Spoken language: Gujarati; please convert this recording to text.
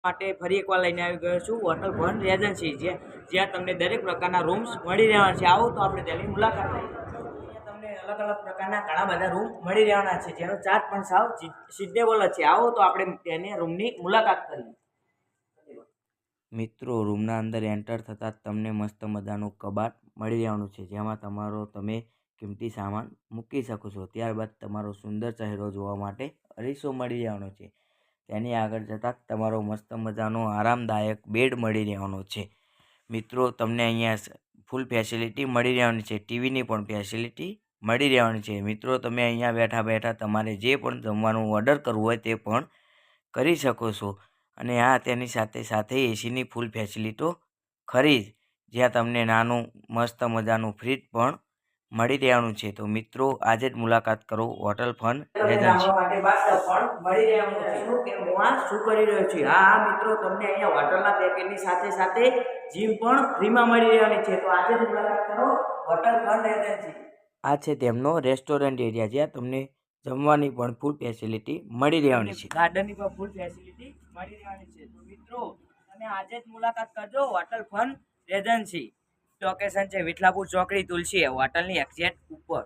માટે ફરી એકવાર લઈને આવી ગયો છું હોટલ વન રેજન્સી, જ્યાં તમને દરેક પ્રકારના રૂમ્સ મળી રહેવાના છે. આવો તો આપણે તેની મુલાકાત લઈએ. અહીંયા તમને અલગ અલગ પ્રકારના ઘણા બધા રૂમ મળી રહેવાના છે, જેનો ચાર્જ પણ સાવ સિઝનેબલ જ છે. આવો તો આપણે તેને રૂમની મુલાકાત કરીએ. મિત્રો, રૂમના અંદર એન્ટર થતાં તમને મસ્ત મજાનું કબાટ મળી રહેવાનું છે, જેમાં તમે કિંમતી સામાન મૂકી શકો છો. ત્યારબાદ તમારો સુંદર ચહેરો જોવા માટે અરીસો મળી રહેવાનો છે. તેની આગળ જતાં તમારો મસ્ત મજાનો આરામદાયક બેડ મળી રહેવાનો છે. મિત્રો, તમને અહીંયા ફૂલ ફેસિલિટી મળી રહેવાની છે. ટીવીની પણ ફેસિલિટી મળી રહેવાની છે. મિત્રો, તમે અહીંયા બેઠા બેઠા તમારે જે પણ જમવાનું ઓર્ડર કરવું હોય તે પણ કરી શકો છો. અને તેની સાથે સાથે એસીની ફૂલ ફેસિલિટીઓ ખરી, જ્યાં તમને નાનું મસ્ત મજાનું ફ્રીજ પણ મળી રહેવાનું છે. તો મિત્રો, આજે જ મુલાકાત કરો હોટલ ફન રેજન્સી. શું કરી રહ્યો છે? હા મિત્રો, તમને અહીંયા હોટલના પેકેજની સાથે સાથે જીમ પણ ફ્રીમાં મળી રહેવાની છે. તો આજે જ મુલાકાત કરો હોટલ ફન રેજન્સી. આ છે તેમનો રેસ્ટોરન્ટ એરિયા, જ્યાં તમને જમવાની પણ ફૂલ ફેસિલિટી મળી રહેવાની છે. ગાર્ડનની પણ ફૂલ ફેસિલિટી મળી રહેવાની છે. તો મિત્રો, તમે આજે જ મુલાકાત કરજો હોટલ ફન રેજન્સી. લોકેશન છે વિઠલાપુર ચોકડી, તુલસી હોટલની એક્ઝેક્ટ ઉપર.